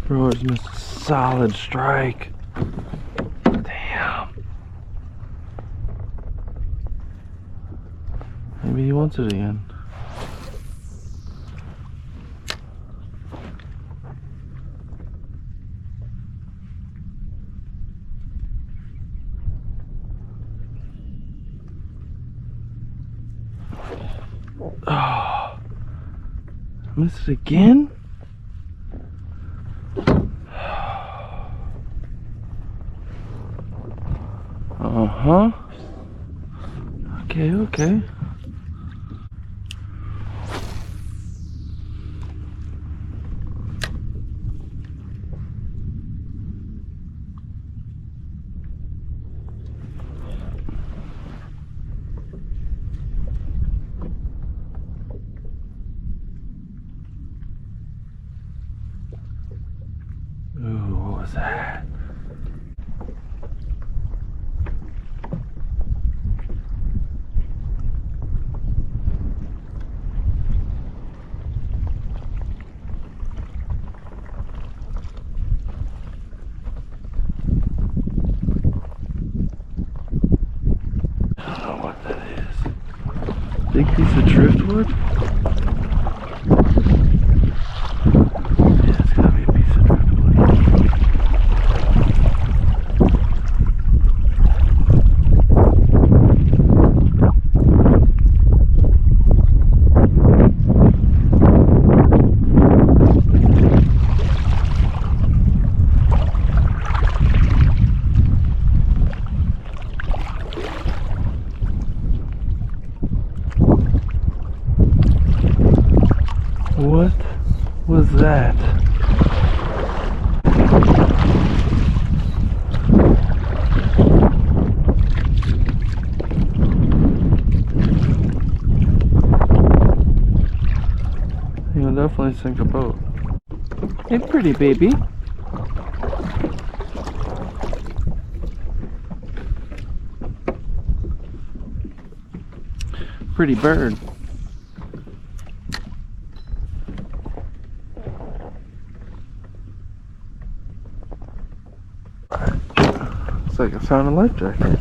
Bro, it's missed a solid strike. Damn. Maybe he wants it again. Oh, missed it again? Uh-huh. Okay, okay. Ooh, what was that? Big piece of driftwood? Yeah, it's gotta be a piece of driftwood. What was that? You'll definitely sink a boat. Hey, pretty baby. Pretty bird. Looks like I found a life jacket.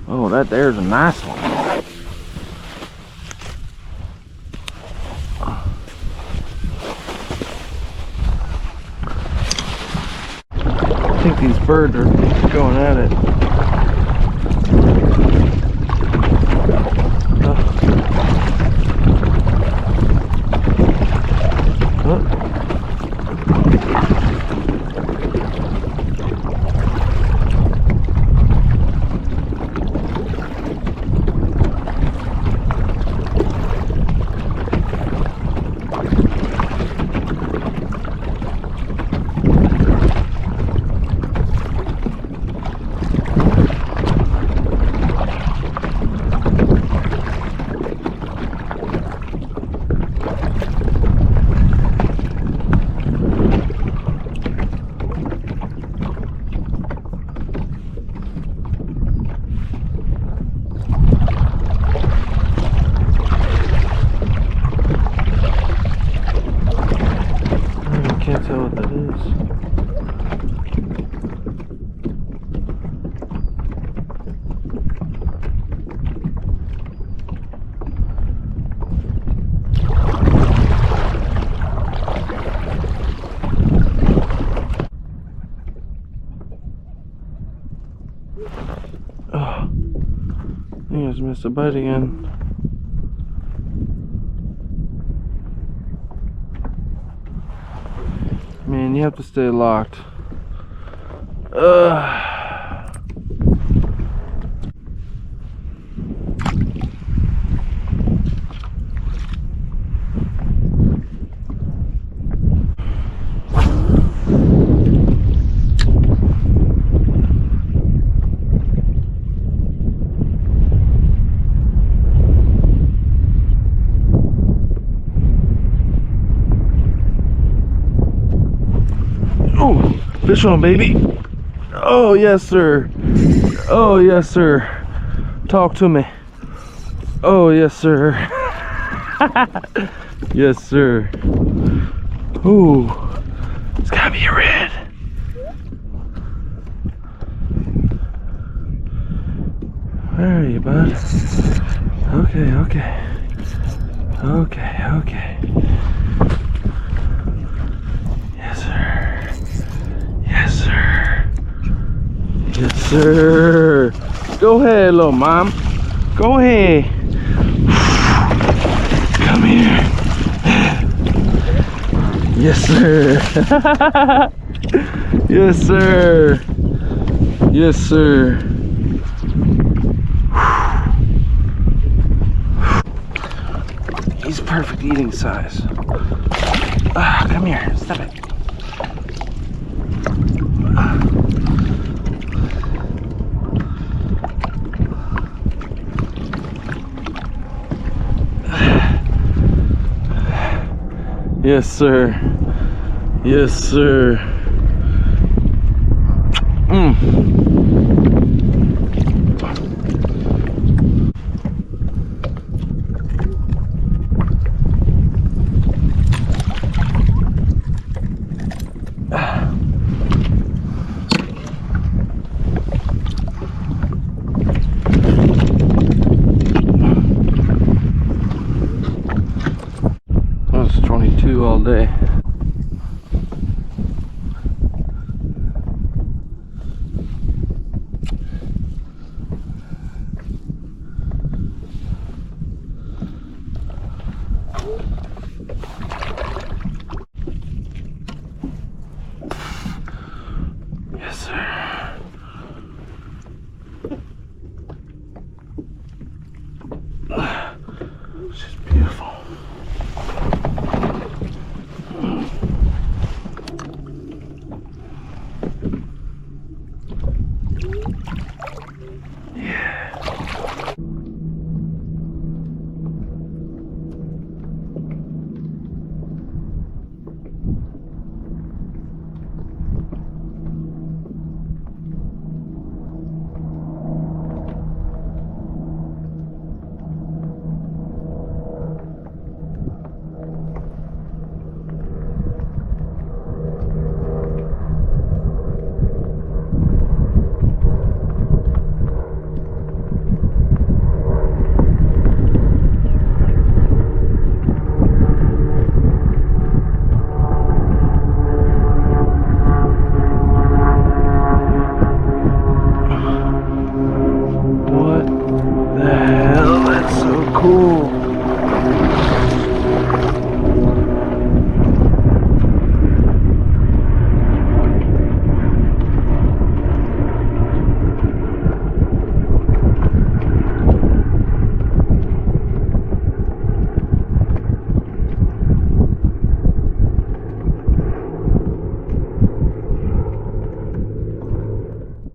Oh, that there's a nice one. I think these birds are going at it. Can't tell what that is. Oh, I think I just missed a bite again. Man, you have to stay locked. Fish on, baby. Oh, yes, sir. Oh, yes, sir. Talk to me. Oh, yes, sir. Yes, sir. Ooh, it's gotta be a red. Where are you, bud? Okay, okay. Okay, okay. Yes, sir. Yes, sir. Yes, sir. Go ahead, little mom. Go ahead. Come here. Yes, sir. Yes, sir. Yes, sir. He's perfect eating size. Ah, come here. Stop it. Yes, sir. Yes, sir. That was 22 all day. Yes, sir. She's beautiful. What the hell? That's so cool.